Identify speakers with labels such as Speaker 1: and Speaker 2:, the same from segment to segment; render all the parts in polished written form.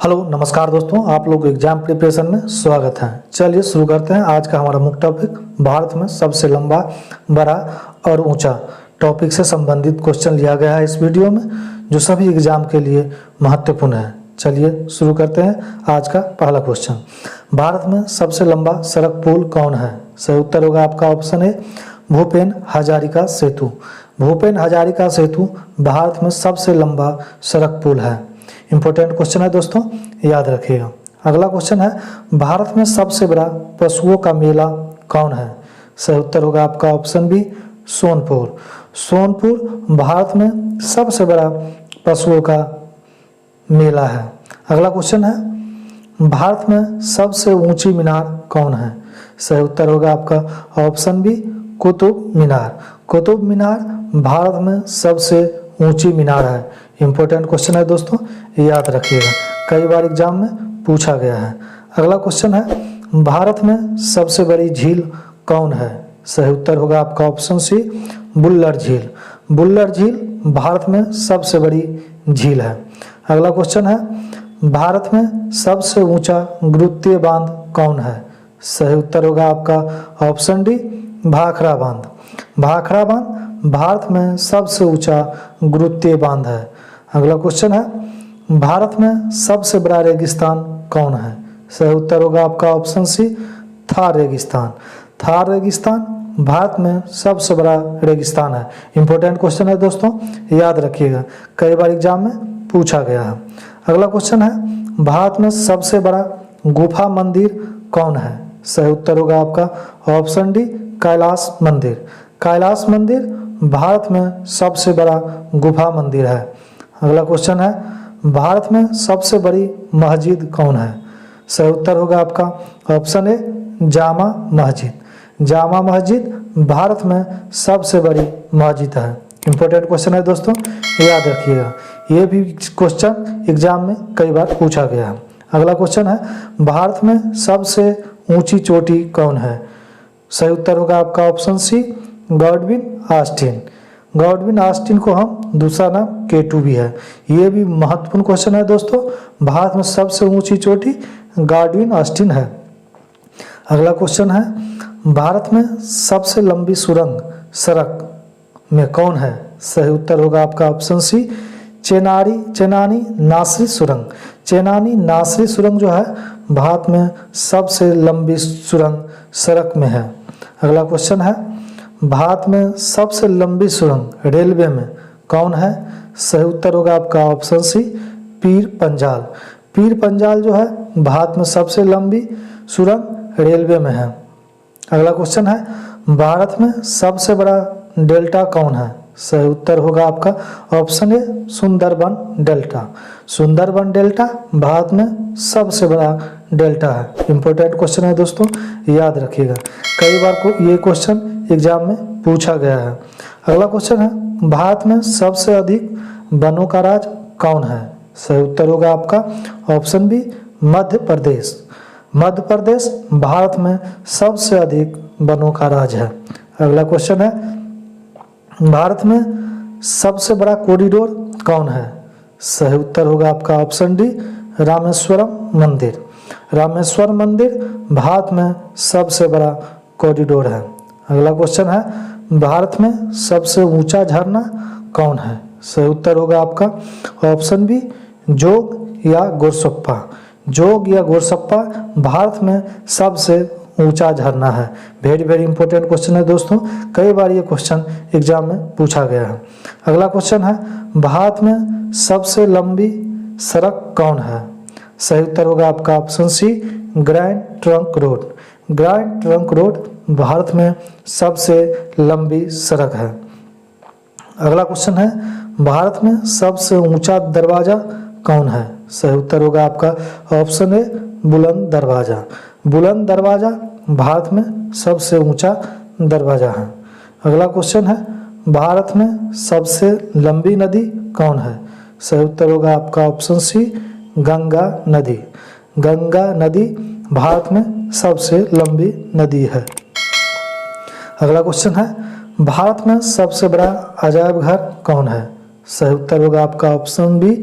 Speaker 1: Hello नमस्कार दोस्तों, आप लोग एग्जाम प्रिपरेशन में स्वागत है। चलिए शुरू करते हैं। आज का हमारा मुख्य टॉपिक भारत में सबसे लंबा, बड़ा और ऊंचा टॉपिक से संबंधित क्वेश्चन लिया गया है इस वीडियो में, जो सभी एग्जाम के लिए महत्वपूर्ण है। चलिए शुरू करते हैं। आज का पहला क्वेश्चन, भारत में सबसे लंबा सड़क पुल कौन है? सही उत्तर होगा आपका ऑप्शन ए, भूपेन हजारिका सेतु। भूपेन हजारिका सेतु भारत में सबसे लंबा सड़क पुल है। इंपॉर्टेंट क्वेश्चन है दोस्तों, याद रखिएगा। अगला क्वेश्चन है, भारत में सबसे बड़ा पशुओं का मेला कौन है? सही उत्तर होगा आपका ऑप्शन बी, सोनपुर। सोनपुर भारत में सबसे बड़ा पशुओं का मेला है। अगला क्वेश्चन है, भारत में सबसे ऊंची मीनार कौन है? सही उत्तर होगा आपका ऑप्शन बी, कुतुब मीनार। कुतुब मीनार भारत में सबसे ऊंची मीनार है। इंपॉर्टेंट क्वेश्चन है दोस्तों, याद रखिएगा, कई बार एग्जाम में पूछा गया है। अगला क्वेश्चन है, भारत में सबसे बड़ी झील कौन है? सही उत्तर होगा आपका ऑप्शन सी, बुल्लर झील। बुल्लर झील भारत में सबसे बड़ी झील है। अगला क्वेश्चन है, भारत में सबसे ऊंचा गुरुत्वीय बांध कौन है? सही उत्तर होगा आपका ऑप्शन डी, भाखड़ा बांध। भाखड़ा बांध भारत में सबसे ऊंचा गुरुत्वीय बांध है। अगला क्वेश्चन है, भारत में सबसे बड़ा रेगिस्तान कौन है? सही उत्तर होगा आपका ऑप्शन सी, थार रेगिस्तान। थार रेगिस्तान भारत में सबसे बड़ा रेगिस्तान है। इंपॉर्टेंट क्वेश्चन है दोस्तों, याद रखिएगा, कई बार एग्जाम में पूछा गया है। अगला क्वेश्चन है, भारत में सबसे बड़ा गुफा मंदिर कौन है? सही उत्तर होगा आपका ऑप्शन डी, कैलाश मंदिर। कैलाश मंदिर भारत में सबसे बड़ा गुफा मंदिर है। अगला क्वेश्चन है, भारत में सबसे बड़ी मस्जिद कौन है? सही उत्तर होगा आपका ऑप्शन ए, जामा मस्जिद। जामा मस्जिद भारत में सबसे बड़ी मस्जिद है। इंपॉर्टेंट क्वेश्चन है दोस्तों, याद रखिएगा, ये भी क्वेश्चन एग्जाम में कई बार पूछा गया है। अगला क्वेश्चन है, भारत में सबसे ऊंची चोटी कौन है? सही उत्तर होगा आपका option C, Godwin Austin. Godwin Austin को हम दूसरा नाम K2 भी है। ये भी महत्वपूर्ण क्वेश्चन है दोस्तों, भारत में सबसे ऊंची चोटी गॉडविन ऑस्टिन है। अगला क्वेश्चन है, भारत में सबसे लंबी सुरंग सड़क में कौन है? सही उत्तर होगा आपका ऑप्शन सी, चेनानी नासरी सुरंग। चेनानी नासरी सुरंग जो है भारत में सबसे लंबी सुरंग सड़क में है। अगला क्वेश्चन है, भारत में सबसे लंबी सुरंग रेलवे में कौन है? सही उत्तर होगा आपका ऑप्शन सी, पीर पंजाल। पीर पंजाल जो है भारत में सबसे लंबी सुरंग रेलवे में है। अगला क्वेश्चन है, भारत में सबसे बड़ा डेल्टा कौन है? सही उत्तर होगा आपका ऑप्शन ए, सुंदरबन डेल्टा। सुंदरबन डेल्टा भारत में सबसे बड़ा डेल्टा है। इंपॉर्टेंट क्वेश्चन है दोस्तों, याद रखिएगा, कई बार को ये क्वेश्चन एग्जाम में पूछा गया है। अगला क्वेश्चन है, भारत में सबसे अधिक वनों का राज्य कौन है? सही उत्तर होगा आपका ऑप्शन बी, मध्य प्रदेश। मध्य प्रदेश भारत में सबसे अधिक वनों का राज्य है। अगला क्वेश्चन है, भारत में सबसे बड़ा कॉरिडोर कौन है? सही उत्तर होगा आपका ऑप्शन डी, रामेश्वरम मंदिर। रामेश्वर मंदिर भारत में सबसे बड़ा कॉरिडोर है। अगला क्वेश्चन है, भारत में सबसे ऊंचा झरना कौन है? सही उत्तर होगा आपका ऑप्शन बी, जोग या गोरसप्पा। जोग या गोरसप्पा भारत में सबसे ऊंचा झरना है। वेरी वेरी इंपॉर्टेंट क्वेश्चन है दोस्तों, कई बार ये क्वेश्चन एग्जाम में पूछा गया है। अगला क्वेश्चन है, भारत में सबसे लंबी सड़क कौन है? सही उत्तर होगा आपका option C, Grand Trunk Road. Grand Trunk Road Bharat में सबसे लंबी सड़क है। अगला क्वेश्चन है, भारत में सबसे ऊंचा दरवाजा कौन है? सही उत्तर होगा आपका ऑप्शन ए, बुलंद दरवाजा। बुलंद दरवाजा भारत में सबसे ऊंचा दरवाजा है। अगला क्वेश्चन है, भारत में सबसे लंबी नदी कौन है? सही उत्तर होगा आपका ऑप्शन सी, गंगा नदी। गंगा नदी भारत में सबसे लंबी नदी है। अगला क्वेश्चन है, भारत में सबसे बड़ा अजायब घर कौन है? सही उत्तर होगा आपका ऑप्शन बी,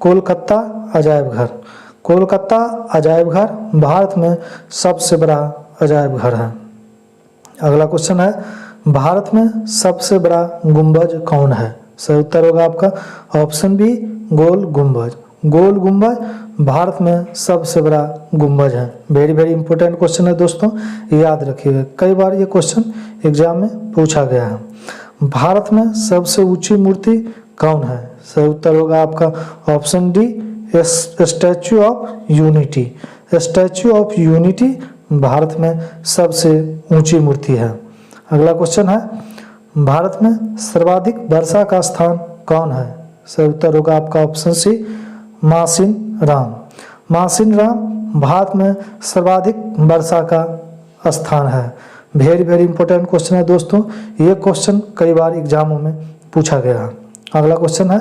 Speaker 1: कोलकाता अजायब घर। कोलकाता अजायब घर भारत में सबसे बड़ा अजायब घर है। अगला क्वेश्चन है, भारत में सबसे बड़ा गुंबज कौन है? सही उत्तर होगा आपका ऑप्शन बी, गोल गुंबज। गोल गुंबज भारत में सबसे बड़ा गुंबज है। वेरी वेरी इंपॉर्टेंट क्वेश्चन है दोस्तों, याद रखिएगा, कई बार ये क्वेश्चन एग्जाम में पूछा गया है। भारत में सबसे ऊंची मूर्ति कौन है? सही उत्तर होगा आपका option D, statue of unity. Statue of unity Bharat में सबसे ऊंची मूर्ति है। अगला क्वेश्चन है, भारत में सर्वाधिक वर्षा का स्थान कौन है? सही उत्तर होगा आपका ऑप्शन सी, मासिन राम। मासिन राम भारत में सर्वाधिक वर्षा का स्थान है। वेरी वेरी इंपॉर्टेंट क्वेश्चन है दोस्तों, ये क्वेश्चन कई बार एग्जामों में पूछा गया है। अगला क्वेश्चन है,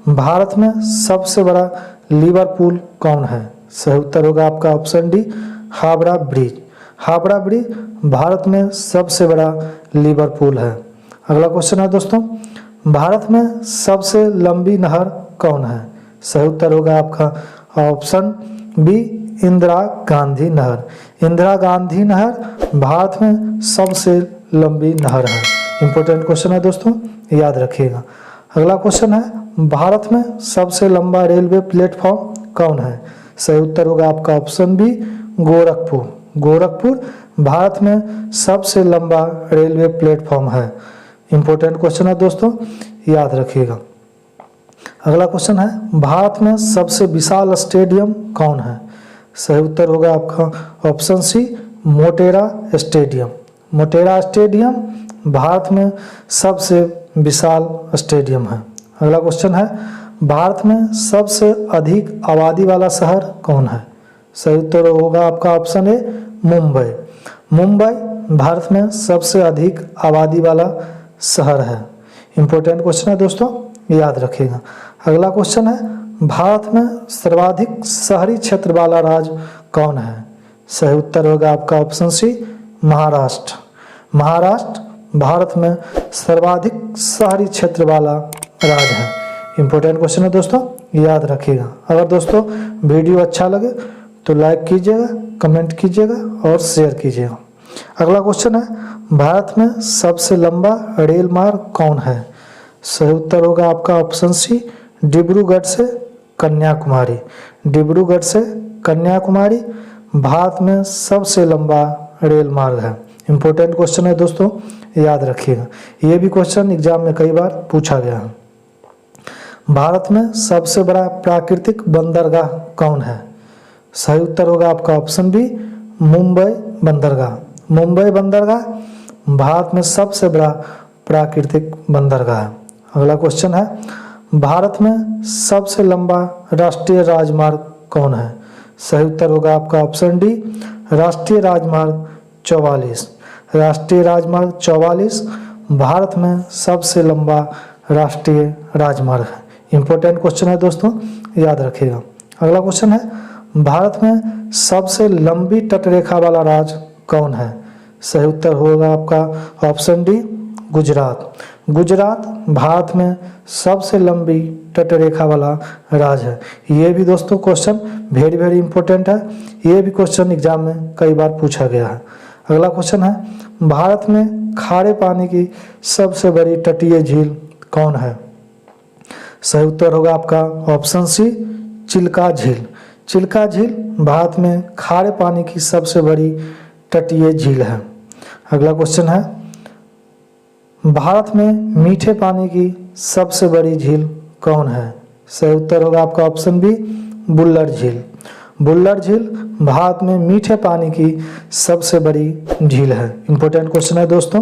Speaker 1: भारत में सबसे बड़ा लिवरपूल कौन है? सही उत्तर होगा आपका option D, Howrah bridge. Howrah bridge Bharat में सबसे बड़ा लिवरपूल है। अगला क्वेश्चन है दोस्तों, भारत में सबसे लंबी नहर कौन है? सही उत्तर होगा आपका ऑप्शन बी, इंदिरा गांधी नहर। इंदिरा गांधी नहर भारत में सबसे लंबी नहर है। इंपॉर्टेंट क्वेश्चन है दोस्तों, याद रखिएगा। अगला क्वेश्चन है, भारत में सबसे लंबा रेलवे प्लेटफॉर्म कौन है? सही उत्तर होगा आपका ऑप्शन बी, गोरखपुर। गोरखपुर भारत में सबसे लंबा रेलवे प्लेटफॉर्म है। इंपॉर्टेंट क्वेश्चन है दोस्तों, याद रखिएगा। अगला क्वेश्चन है, भारत में सबसे विशाल स्टेडियम कौन है? सही उत्तर होगा आपका option C, Motera stadium. Motera stadium Bharat में सबसे विशाल स्टेडियम है। अगला क्वेश्चन है, भारत में सबसे अधिक आबादी वाला शहर कौन है? सही उत्तर होगा आपका ऑप्शन ए, मुंबई। मुंबई भारत में सबसे अधिक आबादी वाला शहर है। इंपॉर्टेंट क्वेश्चन है दोस्तों, याद रखिएगा। अगला क्वेश्चन है, भारत में सर्वाधिक शहरी क्षेत्र वाला राज्य कौन है? सही उत्तर होगा आपका ऑप्शन सी, महाराष्ट्र। महाराष्ट्र भारत में सर्वाधिक शहरी क्षेत्र वाला राज्य है। इंपॉर्टेंट क्वेश्चन है दोस्तों, याद रखिएगा। अगर दोस्तों वीडियो अच्छा लगे तो लाइक कीजिएगा, कमेंट कीजिएगा और शेयर कीजिएगा। अगला क्वेश्चन है, भारत में सबसे लंबा रेल मार्ग कौन है? सही उत्तर होगा आपका ऑप्शन सी, डिब्रूगढ़ से कन्याकुमारी। डिब्रूगढ़ से कन्याकुमारी भारत में सबसे लंबा रेल मार्ग है। इंपॉर्टेंट क्वेश्चन है दोस्तों, याद रखिएगा, ये भी क्वेश्चन एग्जाम में कई बार पूछा गया है। भारत में सबसे बड़ा प्राकृतिक बंदरगाह कौन है? सही उत्तर होगा आपका ऑप्शन बी, मुंबई बंदरगाह। मुंबई बंदरगाह भारत में सबसे बड़ा प्राकृतिक बंदरगाह है। अगला क्वेश्चन है, भारत में सबसे लंबा राष्ट्रीय राजमार्ग कौन है? सही उत्तर होगा आपका ऑप्शन डी, राष्ट्रीय राजमार्ग 44। राष्ट्रीय राजमार्ग 44 भारत में सबसे लंबा राष्ट्रीय राजमार्ग है। इंपॉर्टेंट क्वेश्चन है दोस्तों, याद रखिएगा। अगला क्वेश्चन है, भारत में सबसे लंबी तटरेखा वाला राज्य कौन है? सही उत्तर होगा आपका ऑप्शन डी, गुजरात। गुजरात भारत में सबसे लंबी तटरेखा वाला राज्य है। ये भी दोस्तों क्वेश्चन वेरी वेरी इंपॉर्टेंट है, ये भी क्वेश्चन एग्जाम में कई बार पूछा गया है। अगला क्वेश्चन है, भारत में खारे पानी की सबसे बड़ी तटीय झील कौन है? सही उत्तर होगा आपका ऑप्शन सी, चिल्का झील। चिल्का झील भारत में खारे पानी की सबसे बड़ी तटीय झील है। अगला क्वेश्चन है, भारत में मीठे पानी की सबसे बड़ी झील कौन है? सही उत्तर होगा आपका ऑप्शन बी, बुल्लर झील। बुल्लर झील भारत में मीठे पानी की सबसे बड़ी झील है। इंपॉर्टेंट क्वेश्चन है दोस्तों,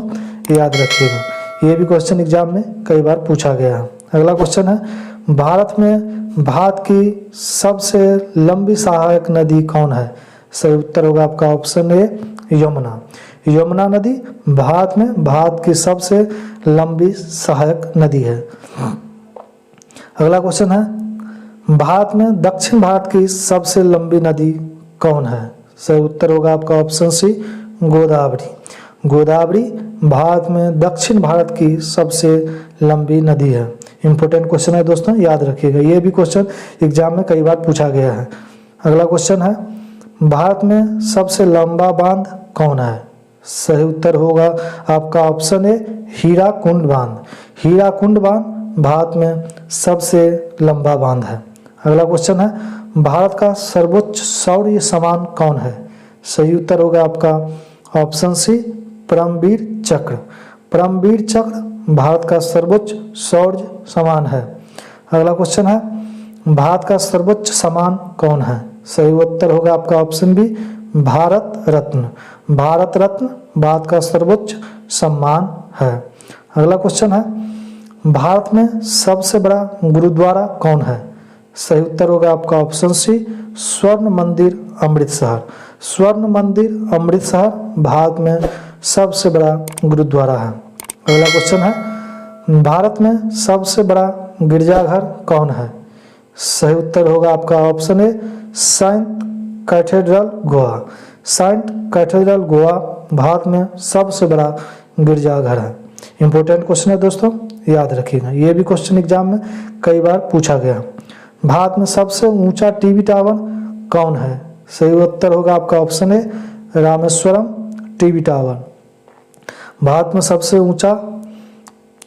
Speaker 1: याद रखिएगा, ये भी क्वेश्चन एग्जाम में कई बार पूछा गया है। अगला क्वेश्चन है, भारत में भारत की सबसे लंबी सहायक नदी कौन है? सही उत्तर होगा आपका ऑप्शन ए, यमुना। यमुना नदी भारत में भारत की सबसे लंबी सहायक नदी है। अगला क्वेश्चन है, भारत में दक्षिण भारत की सबसे लंबी नदी कौन है? सही उत्तर होगा आपका ऑप्शन सी, गोदावरी। गोदावरी भारत में दक्षिण भारत की सबसे लंबी नदी है। इंपॉर्टेंट क्वेश्चन है दोस्तों, याद रखिएगा, ये भी क्वेश्चन एग्जाम में कई बार पूछा गया है। अगला क्वेश्चन है, भारत में सबसे लंबा बांध कौन है? सही उत्तर होगा आपका ऑप्शन ए हीराकुंड बांध। हीराकुंड बांध भारत में सबसे लंबा बांध है। अगला क्वेश्चन है, भारत का सर्वोच्च शौर्य सम्मान कौन है? सही उत्तर होगा आपका ऑप्शन सी परमवीर चक्र। परमवीर चक्र भारत का सर्वोच्च शौर्य सम्मान है। अगला क्वेश्चन है, भारत का सर्वोच्च सम्मान कौन है? सही उत्तर होगा आपका ऑप्शन बी भारत रत्न। भारत रत्न भारत का सर्वोच्च सम्मान है। अगला क्वेश्चन है, भारत में सबसे बड़ा गुरुद्वारा कौन है? सही उत्तर होगा आपका ऑप्शन सी स्वर्ण मंदिर अमृतसर। स्वर्ण मंदिर अमृतसर भारत में सबसे बड़ा गुरुद्वारा है। अगला क्वेश्चन है, भारत में सबसे बड़ा गिरजाघर कौन है? सही उत्तर होगा आपका option A Saint Cathedral Goa. Saint Cathedral Goa Bharat में सबसे बड़ा गिरजाघर है। इंपॉर्टेंट क्वेश्चन है दोस्तों, याद रखिएगा, ये भी क्वेश्चन एग्जाम में कई बार पूछा गया। भारत में सबसे ऊंचा टीवी टावर कौन है? सही उत्तर होगा आपका ऑप्शन ए रामेश्वरम टीवी टावर। भारत में सबसे ऊंचा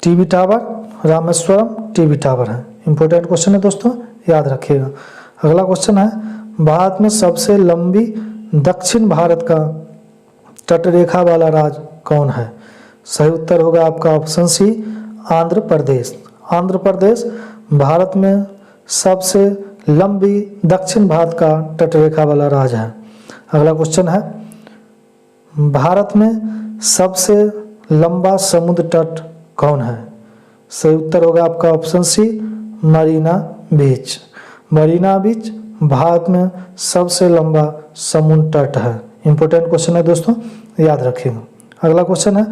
Speaker 1: TV tower Rameswaram TV tower है। इंपॉर्टेंट क्वेश्चन है दोस्तों, याद रखिएगा। अगला क्वेश्चन है, भारत में सबसे लंबी दक्षिण भारत का तटरेखा वाला राज्य कौन है? सही उत्तर होगा आपका ऑप्शन सी आंध्र प्रदेश। आंध्र प्रदेश भारत में सबसे लंबी दक्षिण भारत का तटरेखा वाला राज्य है। अगला क्वेश्चन है, भारत में सबसे लंबा समुद्र तट कौन है? सही उत्तर होगा आपका ऑप्शन सी मरीना बीच। मरीना बीच भारत में सबसे लंबा समुद्र तट है। इंपॉर्टेंट क्वेश्चन है दोस्तों, याद रखिएगा। अगला क्वेश्चन है,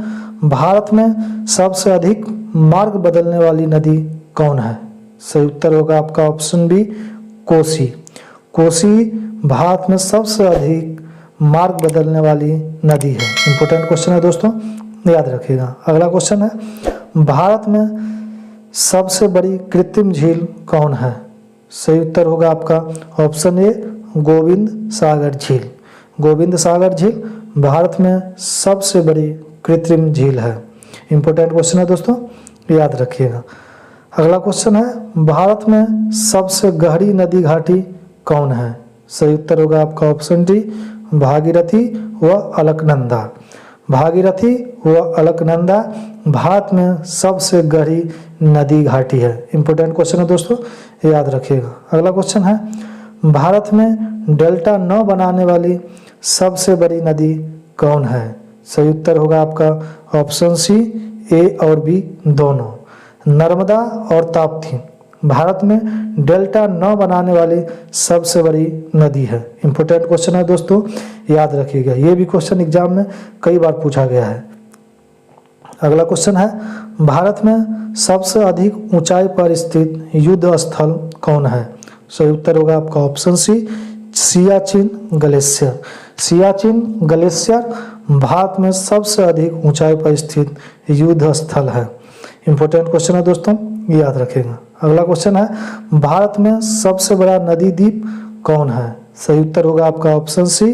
Speaker 1: भारत में सबसे अधिक मार्ग बदलने वाली नदी कौन है? सही उत्तर होगा आपका ऑप्शन बी कोसी। कोसी भारत में सबसे अधिक मार्ग बदलने वाली नदी है। इंपॉर्टेंट क्वेश्चन है दोस्तों, याद रखिएगा। अगला क्वेश्चन है, भारत में सबसे बड़ी कृत्रिम झील कौन है? सही उत्तर होगा आपका ऑप्शन ए गोविंद सागर झील। गोविंद सागर झील भारत में सबसे बड़ी कृत्रिम झील है। इंपॉर्टेंट क्वेश्चन है दोस्तों, याद रखिएगा। अगला क्वेश्चन है, भारत में सबसे गहरी नदी घाटी कौन है? सही उत्तर होगा आपका ऑप्शन डी भागीरथी व अलकनंदा। भागीरथी व अलकनंदा भारत में सबसे गहरी नदी घाटी है। इंपॉर्टेंट क्वेश्चन है दोस्तों, याद रखिएगा। अगला क्वेश्चन है, भारत में डेल्टा न बनाने वाली सबसे बड़ी नदी कौन है? सही उत्तर होगा आपका ऑप्शन सी ए और बी दोनों। नर्मदा और ताप्ती भारत में डेल्टा न बनाने वाली सबसे बड़ी नदी है। इंपॉर्टेंट क्वेश्चन है दोस्तों, याद रखिएगा, ये भी क्वेश्चन एग्जाम में कई बार पूछा गया है। अगला क्वेश्चन है, भारत में सबसे अधिक ऊंचाई पर स्थित युद्ध स्थल कौन है? सही उत्तर होगा आपका option C Siachen glacier. Siachen glacier Bharat में सबसे अधिक ऊंचाई पर स्थित युद्ध स्थल है। इंपॉर्टेंट क्वेश्चन है दोस्तों, याद रखेगा। अगला क्वेश्चन है, भारत में सबसे बड़ा नदी द्वीप कौन है? सही उत्तर होगा आपका ऑप्शन सी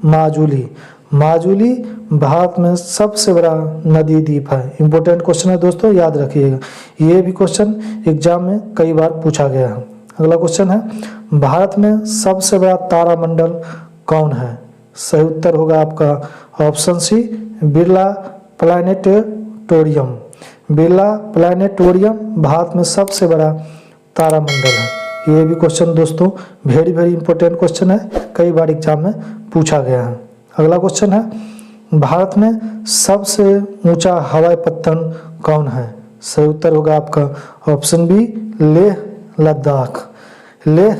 Speaker 1: माजुली। माजुली भारत में सबसे बड़ा नदी द्वीप है। इंपॉर्टेंट क्वेश्चन है दोस्तों, याद रखिएगा, ये भी क्वेश्चन एग्जाम में कई बार पूछा गया है। अगला क्वेश्चन है, भारत में सबसे बड़ा तारामंडल कौन है? सही उत्तर होगा आपका ऑप्शन सी बिरला प्लैनेटोरियम। बिरला प्लैनेटोरियम भारत में सबसे बड़ा तारामंडल है। ये भी क्वेश्चन दोस्तों वेरी वेरी इंपॉर्टेंट क्वेश्चन है, कई बार एग्जाम में पूछा गया है। अगला क्वेश्चन है, भारत में सबसे ऊंचा हवाई पत्तन कौन है? सही उत्तर होगा आपका ऑप्शन बी लेह लद्दाख। लेह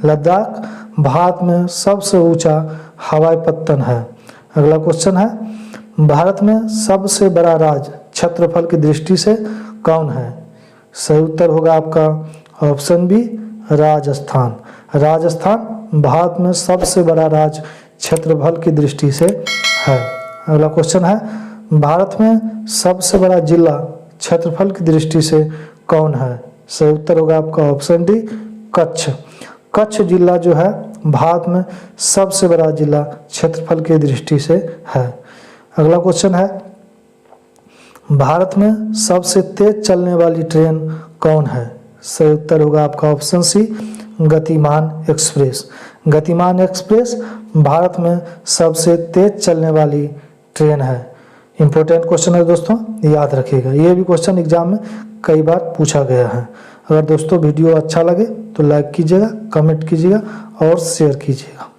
Speaker 1: लद्दाख भारत में सबसे ऊंचा हवाई पत्तन है। अगला क्वेश्चन है, भारत में सबसे बड़ा राज्य क्षेत्रफल की दृष्टि से कौन है? सही उत्तर होगा आपका ऑप्शन बी राजस्थान। राजस्थान भारत में सबसे बड़ा राज्य क्षेत्रफल की दृष्टि से है। अगला क्वेश्चन है, भारत में सबसे बड़ा जिला क्षेत्रफल की दृष्टि से कौन है? सही उत्तर होगा आपका ऑप्शन डी कच्छ। कच्छ जिला जो है भारत में सबसे बड़ा जिला क्षेत्रफल की दृष्टि से है? अगला क्वेश्चन है, भारत में सबसे तेज चलने वाली ट्रेन कौन है? सही उत्तर होगा आपका ऑप्शन सी, गतिमान एक्सप्रेस। गतिमान एक्सप्रेस भारत में सबसे तेज चलने वाली ट्रेन है। इंपॉर्टेंट क्वेश्चन है दोस्तों, याद रखिएगा, ये भी क्वेश्चन एग्जाम में कई बार पूछा गया है। अगर दोस्तों वीडियो अच्छा लगे तो लाइक कीजिएगा, कमेंट कीजिएगा और शेयर कीजिएगा।